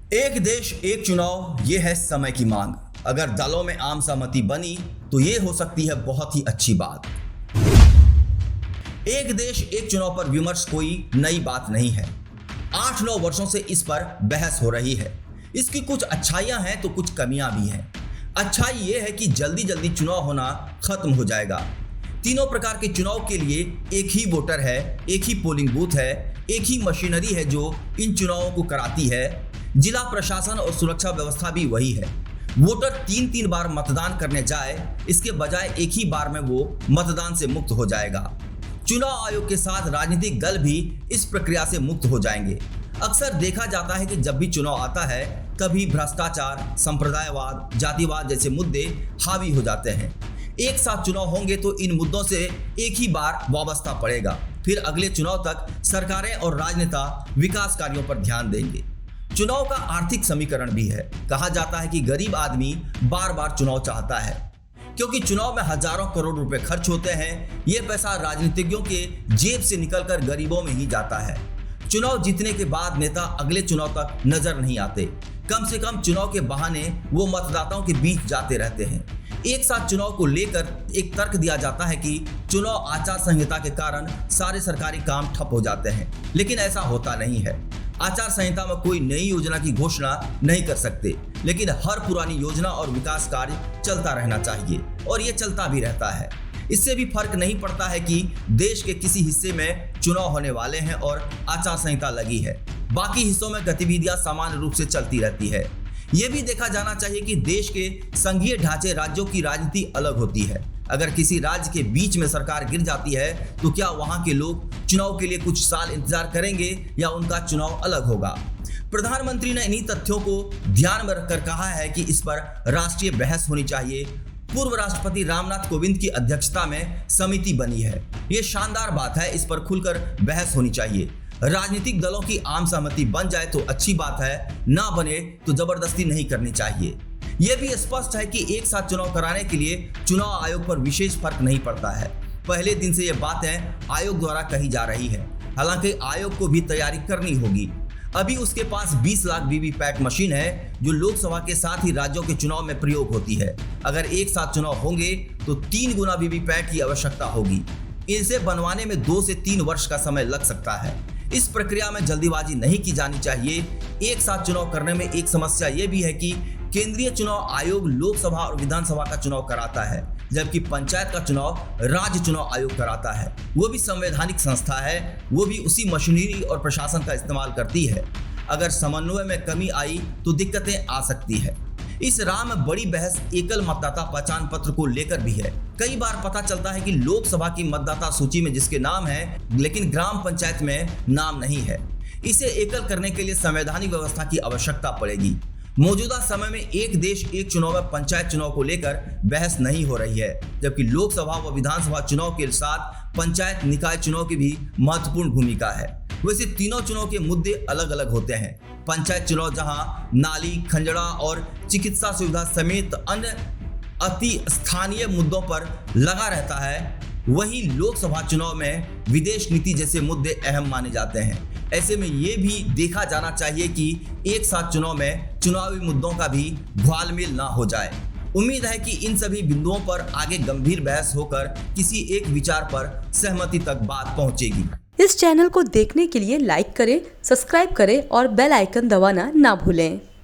एक देश एक चुनाव, ये है समय की मांग। अगर दलों में आम सहमति बनी तो ये हो सकती है बहुत ही अच्छी बात। एक देश एक चुनाव पर विमर्श कोई नई बात नहीं है। 8-9 वर्षों से इस पर बहस हो रही है। इसकी कुछ अच्छाइयां हैं तो कुछ कमियां भी हैं। अच्छाई ये है कि जल्दी जल्दी चुनाव होना खत्म हो जाएगा। तीनों प्रकार के चुनाव के लिए एक ही वोटर है, एक ही पोलिंग बूथ है, एक ही मशीनरी है जो इन चुनावों को कराती है। जिला प्रशासन और सुरक्षा व्यवस्था भी वही है। वोटर 3-3 बार मतदान करने जाए, इसके बजाय एक ही बार में वो मतदान से मुक्त हो जाएगा। चुनाव आयोग के साथ राजनीतिक दल भी इस प्रक्रिया से मुक्त हो जाएंगे। अक्सर देखा जाता है कि जब भी चुनाव आता है तभी भ्रष्टाचार, संप्रदायवाद, जातिवाद जैसे मुद्दे हावी हो जाते हैं। एक साथ चुनाव होंगे तो इन मुद्दों से एक ही बार वाबस्ता पड़ेगा। फिर अगले चुनाव तक सरकारें और राजनेता विकास कार्यों पर ध्यान देंगे। चुनाव का आर्थिक समीकरण भी है। कहा जाता है कि गरीब आदमी बार बार चुनाव चाहता है, क्योंकि चुनाव में हजारों करोड़ रुपए खर्च होते हैं। ये पैसा राजनीतिज्ञों के जेब से निकलकर गरीबों में ही जाता है। चुनाव जीतने के बाद नेता अगले चुनाव तक नजर नहीं आते। कम से कम चुनाव के बहाने वो मतदाताओं के बीच जाते रहते हैं। एक साथ चुनाव को लेकर एक तर्क दिया जाता है कि चुनाव आचार संहिता के कारण सारे सरकारी काम ठप हो जाते हैं, लेकिन ऐसा होता नहीं है। आचार संहिता में कोई नई योजना की घोषणा नहीं कर सकते, लेकिन हर पुरानी योजना और विकास कार्य चलता रहना चाहिए, और ये चलता भी रहता है। इससे भी फर्क नहीं पड़ता है कि देश के किसी हिस्से में चुनाव होने वाले हैं और आचार संहिता लगी है। बाकी हिस्सों में गतिविधियां सामान्य रूप से चलती रहती है। ये भी देखा जाना चाहिए कि देश के संघीय ढांचे राज्यों की राजनीति अलग होती है। अगर किसी राज्य के बीच में सरकार गिर जाती है तो क्या वहां के लोग चुनाव के लिए कुछ साल इंतजार करेंगे या उनका चुनाव अलग होगा? प्रधानमंत्री ने इन्हीं तथ्यों को ध्यान में रखकर कहा है कि इस पर राष्ट्रीय बहस होनी चाहिए। पूर्व राष्ट्रपति रामनाथ कोविंद की अध्यक्षता में समिति बनी है। ये शानदार बात है, इस पर खुलकर बहस होनी चाहिए। राजनीतिक दलों की आम सहमति बन जाए तो अच्छी बात है, ना बने तो जबरदस्ती नहीं करनी चाहिए। यह भी स्पष्ट है कि एक साथ चुनाव कराने के लिए चुनाव आयोग पर विशेष फर्क नहीं पड़ता है। पहले दिन से ये बातें आयोग द्वारा कही जा रही है। हालांकि आयोग को भी तैयारी करनी होगी। अभी उसके पास 20 लाख वीवीपैट मशीन है जो लोकसभा के साथ ही राज्यों के चुनाव में प्रयोग होती है। अगर एक साथ चुनाव होंगे तो 3 गुना वीवीपैट की आवश्यकता होगी। इसे बनवाने में 2 से 3 वर्ष का समय लग सकता है। इस प्रक्रिया में जल्दीबाजी नहीं की जानी चाहिए। एक साथ चुनाव करने में एक समस्या ये भी है कि केंद्रीय चुनाव आयोग लोकसभा और विधानसभा का चुनाव कराता है, जबकि पंचायत का चुनाव राज्य चुनाव आयोग कराता है। वो भी संवैधानिक संस्था है, वो भी उसी मशीनरी और प्रशासन का इस्तेमाल करती है। अगर समन्वय में कमी आई तो दिक्कतें आ सकती है। इस राह में बड़ी बहस एकल मतदाता पहचान पत्र को लेकर भी है। कई बार पता चलता है कि लोकसभा की मतदाता सूची में जिसके नाम है, लेकिन ग्राम पंचायत में नाम नहीं है। इसे एकल करने के लिए संवैधानिक व्यवस्था की आवश्यकता पड़ेगी। मौजूदा समय में एक देश एक चुनाव में पंचायत चुनाव को लेकर बहस नहीं हो रही है, जबकि लोकसभा व विधानसभा चुनाव के साथ पंचायत निकाय चुनाव की भी महत्वपूर्ण भूमिका है। वैसे तीनों चुनाव के मुद्दे अलग अलग होते हैं। पंचायत चुनाव जहां नाली, खंजड़ा और चिकित्सा सुविधा समेत अन्य अति स्थानीय मुद्दों पर लगा रहता है, वहीं लोकसभा चुनाव में विदेश नीति जैसे मुद्दे अहम माने जाते हैं। ऐसे में ये भी देखा जाना चाहिए कि एक साथ चुनाव में चुनावी मुद्दों का भी घुलमिल ना हो जाए। उम्मीद है कि इन सभी बिंदुओं पर आगे गंभीर बहस होकर किसी एक विचार पर सहमति तक बात पहुंचेगी। इस चैनल को देखने के लिए लाइक करें, सब्सक्राइब करें और बेल आइकन दबाना ना भूलें।